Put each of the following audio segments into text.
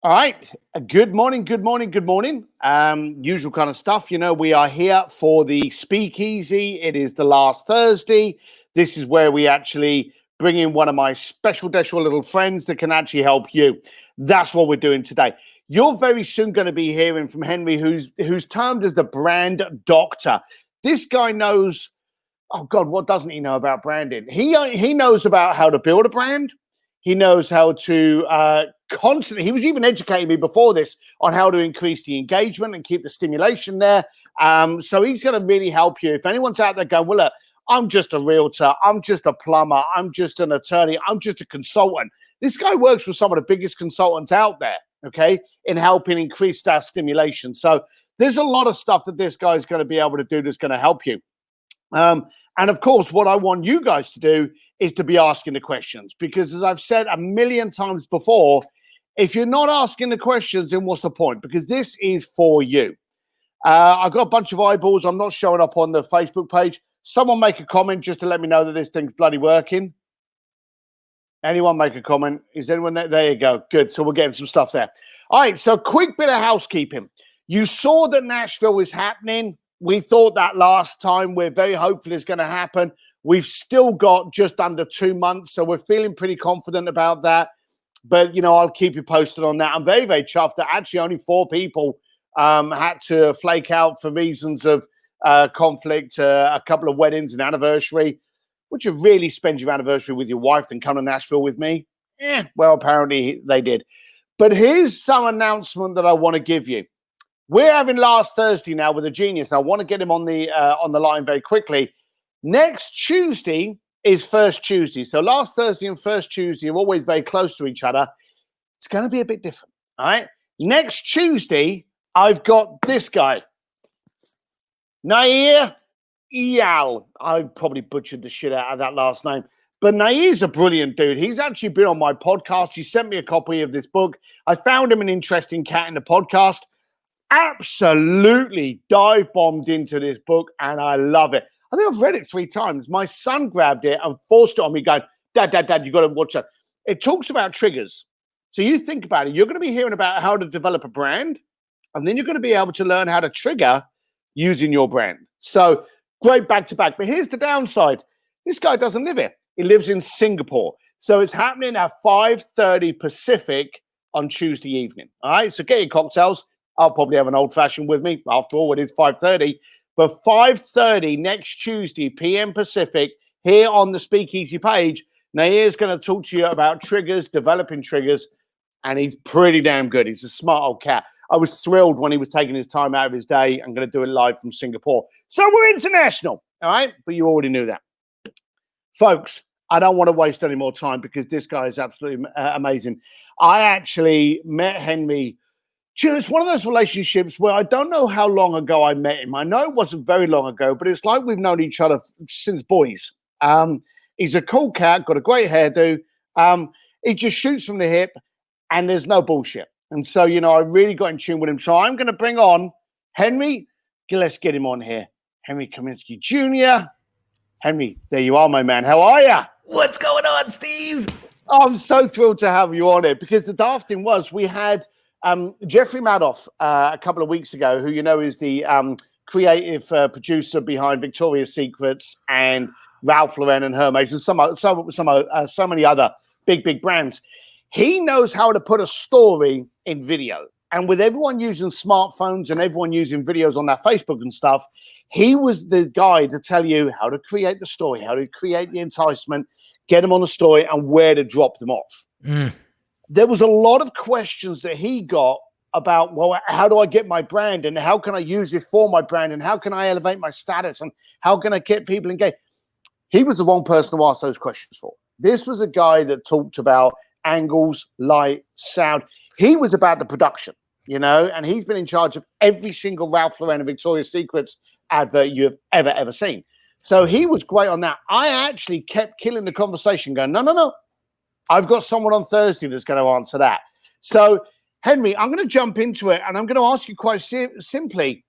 All right. Good morning, good morning, good morning. Usual kind of stuff. We are here for the speakeasy. It is the last Thursday. This is where we actually bring in one of my special little friends that can actually help you. That's what we're doing today. You're very soon going to be hearing from Henry, who's termed as the brand doctor. This guy knows, oh God, what doesn't he know about branding? He knows about how to build a brand. He knows how to constantly, he was even educating me before this on how to increase the engagement and keep the stimulation there. So he's going to really help you. If anyone's out there going, well, look, I'm just a realtor, I'm just a plumber, I'm just an attorney, I'm just a consultant. This guy works with some of the biggest consultants out there, okay, in helping increase that stimulation. So there's a lot of stuff that this guy's going to be able to do that's going to help you. And of course, what I want you guys to do is to be asking the questions, because as I've said a million times before, if you're not asking the questions, then what's the point? Because this is for you. I've got a bunch of eyeballs. I'm not showing up on the Facebook page. Someone make a comment just to let me know that this thing's bloody working. Anyone make a comment? Is anyone there? There you go. Good. So we're getting some stuff there. All right. So quick bit of housekeeping. You saw that Nashville is happening. We thought that last time. We're very hopeful it's going to happen. We've still got just under 2 months, so we're feeling pretty confident about that. But, I'll keep you posted on that. I'm very, very chuffed that actually only 4 people had to flake out for reasons of conflict, a couple of weddings, an anniversary. Would you really spend your anniversary with your wife than come to Nashville with me? Well, apparently they did. But here's some announcement that I want to give you. We're having last Thursday now with a genius. I want to get him on the line very quickly. Next Tuesday is First Tuesday. So last Thursday and First Tuesday are always very close to each other. It's going to be a bit different, all right? Next Tuesday, I've got this guy, Nir Eyal. I probably butchered the shit out of that last name. But Nair's a brilliant dude. He's actually been on my podcast. He sent me a copy of this book. I found him an interesting cat in the podcast. Absolutely dive bombed into this book, and I love it. I think I've read it 3 times. My son grabbed it and forced it on me, going, Dad, you got to watch that. It talks about triggers. So you think about it. You're going to be hearing about how to develop a brand, and then you're going to be able to learn how to trigger using your brand. So great back-to-back. But here's the downside. This guy doesn't live here. He lives in Singapore. So it's happening at 5:30 Pacific on Tuesday evening. All right, so get your cocktails. I'll probably have an old-fashioned with me. After all, it is 5:30. But 5:30 next Tuesday, PM Pacific, here on the Speakeasy page, Nair's going to talk to you about triggers, developing triggers, and he's pretty damn good. He's a smart old cat. I was thrilled when he was taking his time out of his day. I'm going to do it live from Singapore. So we're international, all right? But you already knew that. Folks, I don't want to waste any more time because this guy is absolutely amazing. I actually met Henry. It's one of those relationships where I don't know how long ago I met him. I know it wasn't very long ago, but it's like we've known each other since boys. He's a cool cat, got a great hairdo. He just shoots from the hip, and there's no bullshit. And so, I really got in tune with him. So I'm going to bring on Henry. Let's get him on here. Henry Kaminski Jr. Henry, there you are, my man. How are you? What's going on, Steve? I'm so thrilled to have you on it because the daft thing was we had Jeffrey Madoff a couple of weeks ago, who is the creative producer behind Victoria's Secrets and Ralph Lauren and Hermes and so many other big brands. He knows how to put a story in video. And with everyone using smartphones and everyone using videos on their Facebook and stuff, he was the guy to tell you how to create the story, how to create the enticement, get them on the story, and where to drop them off. There was a lot of questions that he got about, well, how do I get my brand and how can I use this for my brand and how can I elevate my status and how can I get people engaged? He was the wrong person to ask those questions for. This was a guy that talked about angles, light, sound. He was about the production, and he's been in charge of every single Ralph Lauren and Victoria's Secrets advert you've ever seen. So he was great on that. I actually kept killing the conversation going, no. I've got someone on Thursday that's going to answer that. So, Henry, I'm going to jump into it, and I'm going to ask you quite simply,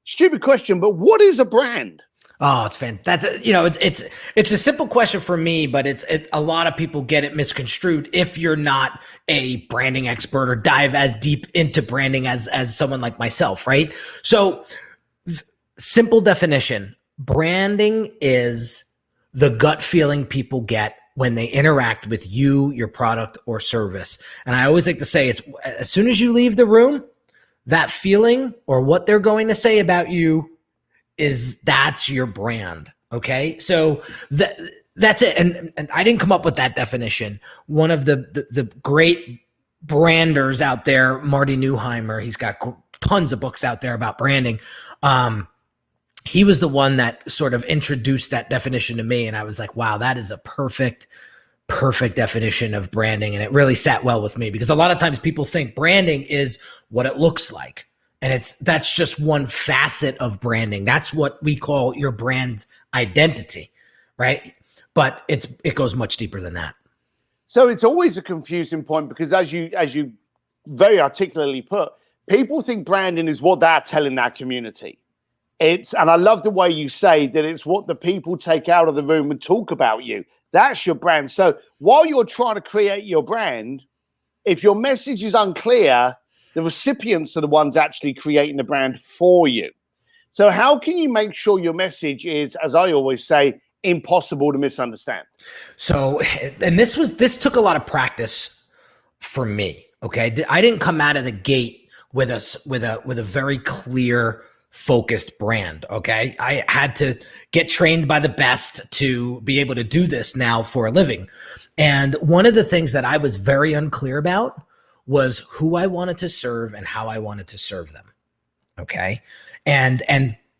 stupid question, but what is a brand? Oh, it's fantastic. It's a simple question for me, but a lot of people get it misconstrued if you're not a branding expert or dive as deep into branding as someone like myself, right? So, simple definition: branding is the gut feeling people get when they interact with you, your product, or service. And I always like to say, it's as soon as you leave the room, that feeling or what they're going to say about you that's your brand. Okay. So that's it. And I didn't come up with that definition. One of the great branders out there, Marty Neuheimer, he's got tons of books out there about branding. He was the one that sort of introduced that definition to me. And I was like, wow, that is a perfect definition of branding. And it really sat well with me because a lot of times people think branding is what it looks like. And that's just one facet of branding. That's what we call your brand identity, right? But it goes much deeper than that. So it's always a confusing point because as you very articulately put, people think branding is what they're telling their community. And I love the way you say that it's what the people take out of the room and talk about you. That's your brand. So while you're trying to create your brand, if your message is unclear, the recipients are the ones actually creating the brand for you. So how can you make sure your message is, as I always say, impossible to misunderstand? So, and this took a lot of practice for me. Okay. I didn't come out of the gate with a very clear, focused brand. Okay. I had to get trained by the best to be able to do this now for a living. And one of the things that I was very unclear about was who I wanted to serve and how I wanted to serve them. Okay. And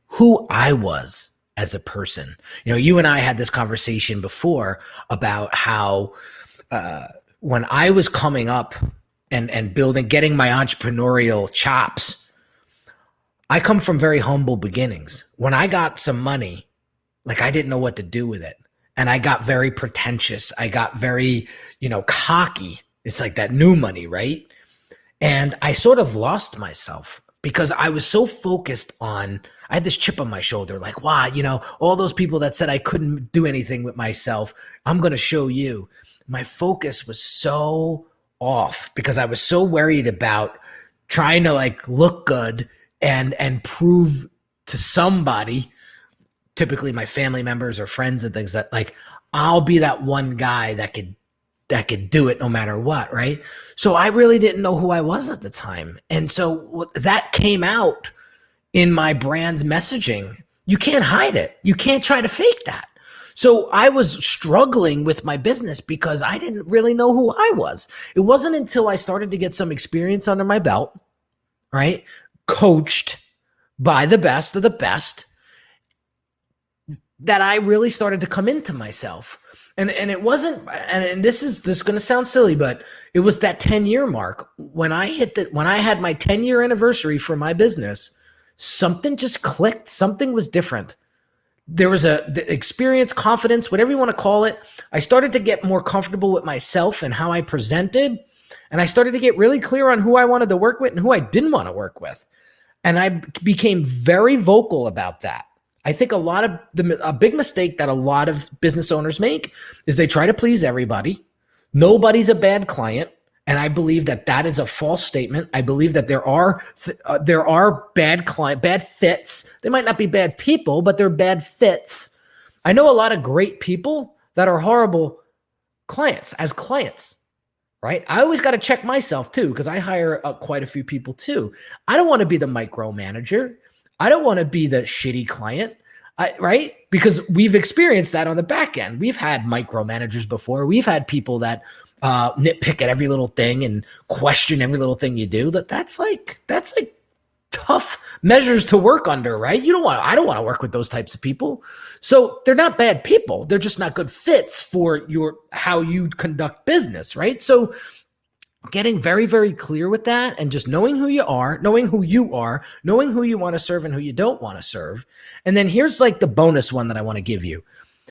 who I was as a person. You and I had this conversation before about how when I was coming up and getting my entrepreneurial chops, I come from very humble beginnings. When I got some money, like I didn't know what to do with it. And I got very pretentious. I got very, cocky. It's like that new money, right? And I sort of lost myself because I was so focused on, I had this chip on my shoulder, like, wow, all those people that said I couldn't do anything with myself, I'm going to show you. My focus was so off because I was so worried about trying to look good and prove to somebody, typically my family members or friends and things, that I'll be that one guy that could do it no matter what, right? So I really didn't know who I was at the time. And so that came out in my brand's messaging. You can't hide it. You can't try to fake that. So I was struggling with my business because I didn't really know who I was. It wasn't until I started to get some experience under my belt, right? Coached by the best of the best, that I really started to come into myself. And it wasn't, and this is going to sound silly, but it was that 10-year mark when I had my 10-year anniversary for my business, something just clicked. Something was different. There was the experience, confidence, whatever you want to call it. I started to get more comfortable with myself and how I presented. And I started to get really clear on who I wanted to work with and who I didn't want to work with. And I became very vocal about that. I think a big mistake that a lot of business owners make is they try to please everybody. Nobody's a bad client. And I believe that is a false statement. I believe that there are bad fits. They might not be bad people, but they're bad fits. I know a lot of great people that are horrible clients, right? I always got to check myself too, because I hire quite a few people too. I don't want to be the micromanager. I don't want to be the shitty client, right? Because we've experienced that on the back end. We've had micromanagers before. We've had people that nitpick at every little thing and question every little thing you do. That's tough measures to work under, right? I don't want to work with those types of people. So they're not bad people. They're just not good fits for how you conduct business, right? So getting very, very clear with that and just knowing who you are, knowing who you want to serve and who you don't want to serve. And then here's the bonus one that I want to give you.